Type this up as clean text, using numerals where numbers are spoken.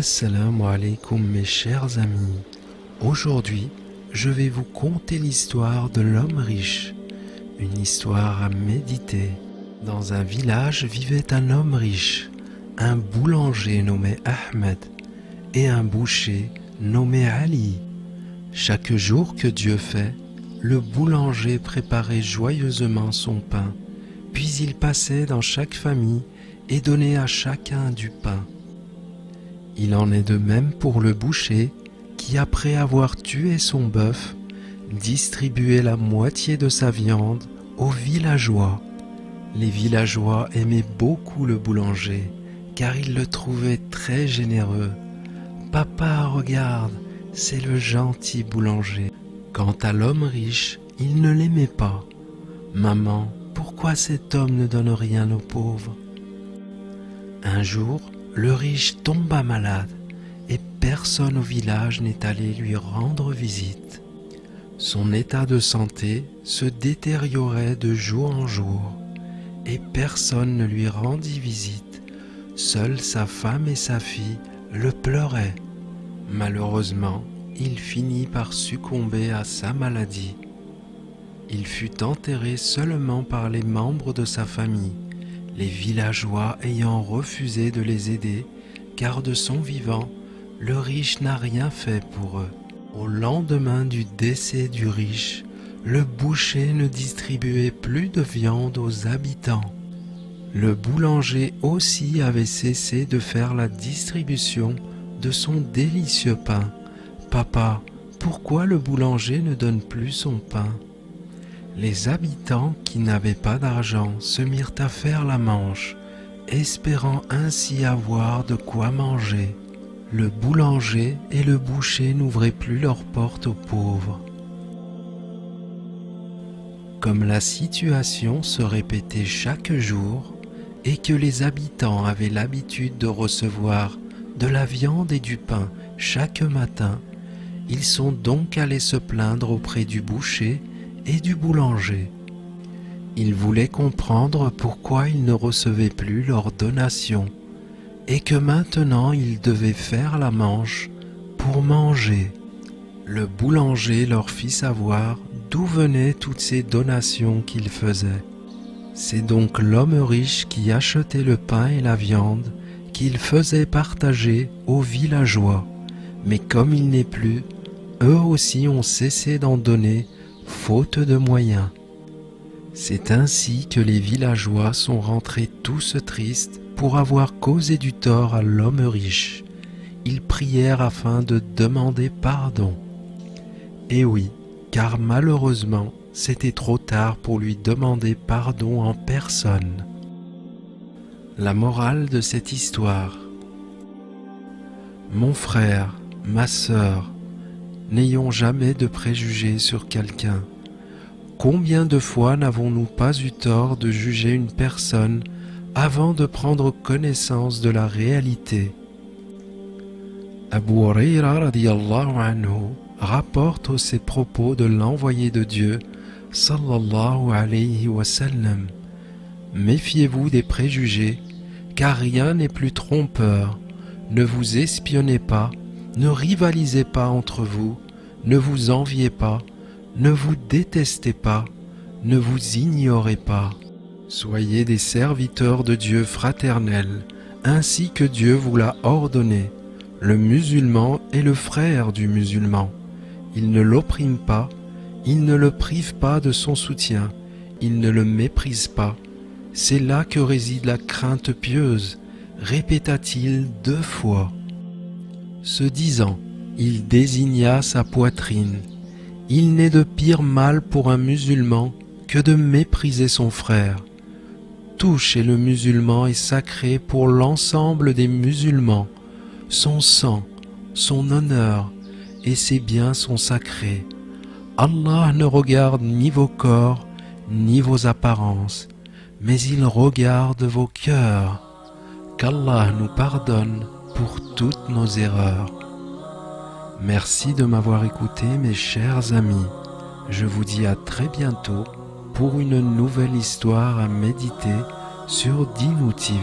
Assalamu alaikum mes chers amis. Aujourd'hui, je vais vous conter l'histoire de l'homme riche. Une histoire à méditer. Dans un village vivait un homme riche, un boulanger nommé Ahmed et un boucher nommé Ali. Chaque jour que Dieu fait, le boulanger préparait joyeusement son pain, puis il passait dans chaque famille et donnait à chacun du pain. Il en est de même pour le boucher qui, après avoir tué son bœuf, distribuait la moitié de sa viande aux villageois. Les villageois aimaient beaucoup le boulanger, car ils le trouvaient très généreux. « Papa, regarde, c'est le gentil boulanger. » Quant à l'homme riche, il ne l'aimait pas. « Maman, pourquoi cet homme ne donne rien aux pauvres ?» Un jour, le riche tomba malade et personne au village n'est allé lui rendre visite. Son état de santé se détériorait de jour en jour et personne ne lui rendit visite. Seule sa femme et sa fille le pleuraient. Malheureusement, il finit par succomber à sa maladie. Il fut enterré seulement par les membres de sa famille, les villageois ayant refusé de les aider, car de son vivant, le riche n'a rien fait pour eux. Au lendemain du décès du riche, le boucher ne distribuait plus de viande aux habitants. Le boulanger aussi avait cessé de faire la distribution de son délicieux pain. « Papa, pourquoi le boulanger ne donne plus son pain ?» Les habitants qui n'avaient pas d'argent se mirent à faire la manche, espérant ainsi avoir de quoi manger. Le boulanger et le boucher n'ouvraient plus leurs portes aux pauvres. Comme la situation se répétait chaque jour et que les habitants avaient l'habitude de recevoir de la viande et du pain chaque matin, ils sont donc allés se plaindre auprès du boucher et du boulanger. Ils voulaient comprendre pourquoi ils ne recevaient plus leurs donations et que maintenant ils devaient faire la manche pour manger. Le boulanger leur fit savoir d'où venaient toutes ces donations qu'ils faisaient. C'est donc l'homme riche qui achetait le pain et la viande qu'il faisait partager aux villageois. Mais comme il n'est plus, eux aussi ont cessé d'en donner faute de moyens. C'est ainsi que les villageois sont rentrés tous tristes pour avoir causé du tort à l'homme riche. Ils prièrent afin de demander pardon. Et oui, car malheureusement, c'était trop tard pour lui demander pardon en personne. La morale de cette histoire. Mon frère, ma sœur, n'ayons jamais de préjugés sur quelqu'un. Combien de fois n'avons-nous pas eu tort de juger une personne avant de prendre connaissance de la réalité? Abu Huraira radiyallahu anhu rapporte ces propos de l'envoyé de Dieu sallallahu alayhi wa sallam. Méfiez-vous des préjugés, car rien n'est plus trompeur. Ne vous espionnez pas, ne rivalisez pas entre vous, ne vous enviez pas, ne vous détestez pas, ne vous ignorez pas. Soyez des serviteurs de Dieu fraternels, ainsi que Dieu vous l'a ordonné. Le musulman est le frère du musulman. Il ne l'opprime pas, il ne le prive pas de son soutien, il ne le méprise pas. C'est là que réside la crainte pieuse, répéta-t-il 2 fois. Ce disant, il désigna sa poitrine. Il n'est de pire mal pour un musulman que de mépriser son frère. Tout chez le musulman est sacré pour l'ensemble des musulmans. Son sang, son honneur et ses biens sont sacrés. Allah ne regarde ni vos corps, ni vos apparences, mais il regarde vos cœurs. Qu'Allah nous pardonne pour toutes nos erreurs. Merci de m'avoir écouté mes chers amis. Je vous dis à très bientôt pour une nouvelle histoire à méditer sur Dinu TV.